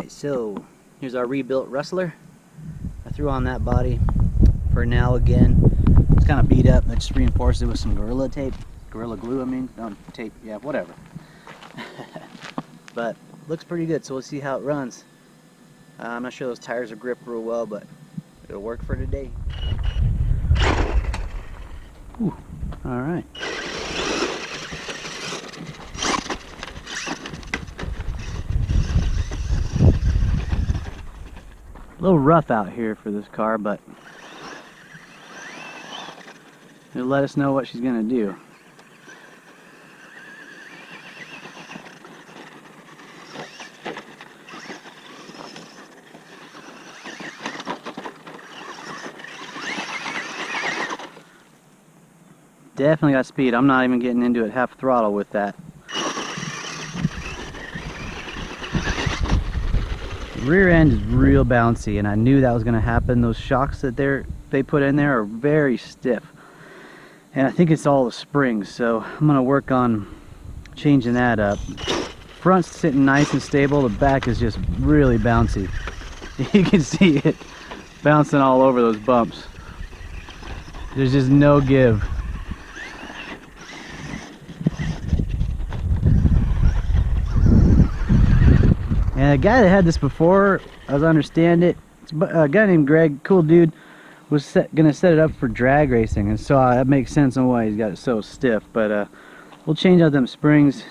Alright, so here's our rebuilt Rustler. I threw on that body for now again. It's kind of beat up. I just reinforced it with some Gorilla tape. Gorilla glue, I mean. Tape, yeah, whatever. But looks pretty good, so we'll see how it runs. I'm not sure those tires will grip real well, but it'll work for today. Alright. A little rough out here for this car, but it'll let us know what she's going to do. Definitely got speed. I'm not even getting into it half throttle with that. Rear end is real bouncy, and I knew that was going to happen. Those shocks that they put in there are very stiff, and I think it's all the springs, so I'm going to work on changing that up. Front's sitting nice and stable. The back is just really bouncy. You can see it bouncing all over those bumps. There's just no give. And a guy that had this before, as I understand it, it's a guy named Greg, cool dude, was gonna set it up for drag racing, and so that makes sense on why he's got it so stiff. But we'll change out them springs,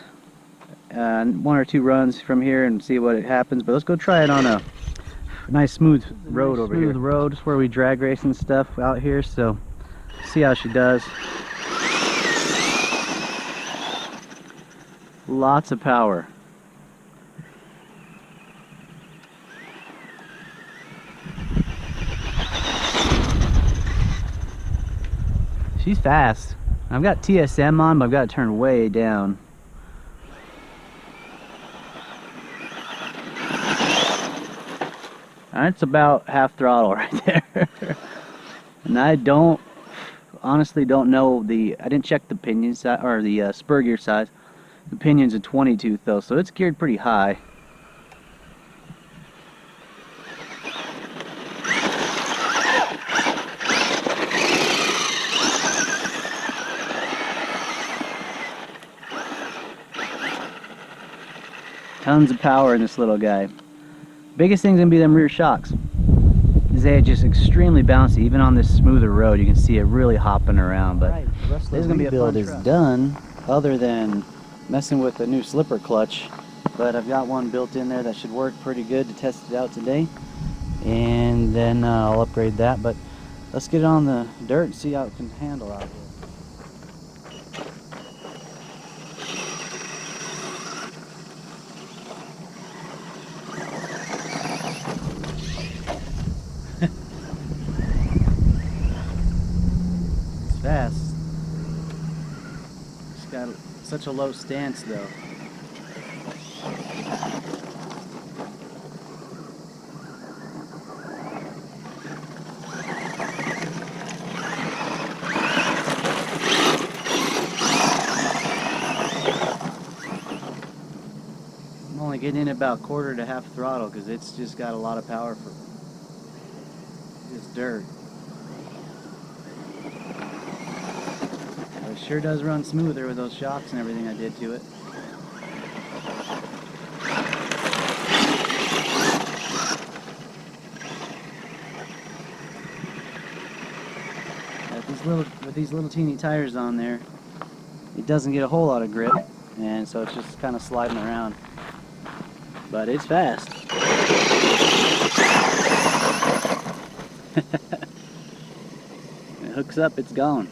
1 or 2 runs from here and see what happens. But let's go try it on a nice smooth road over here. Smooth road, where we drag race and stuff out here. So see how she does. Lots of power. She's fast. I've got TSM on, but I've got to turn way down. That's about half throttle right there. And I honestly don't know I didn't check the pinion size, or the spur gear size. The pinion's a 22 though, so it's geared pretty high. Tons of power in this little guy. Biggest thing's gonna be them rear shocks. They're just extremely bouncy. Even on this smoother road, you can see it really hopping around. But right, this is gonna be a fun truck. Is done, other than messing with the new slipper clutch. But I've got one built in there that should work pretty good to test it out today. And then I'll upgrade that. But let's get it on the dirt and see how it can handle out here. Fast. It's got such a low stance though. I'm only getting in about 1/4 to half throttle because it's just got a lot of power for this dirt. It sure does run smoother with those shocks and everything I did to it. With these little teeny tires on there, it doesn't get a whole lot of grip, and so it's just kind of sliding around. But it's fast. It hooks up, it's gone.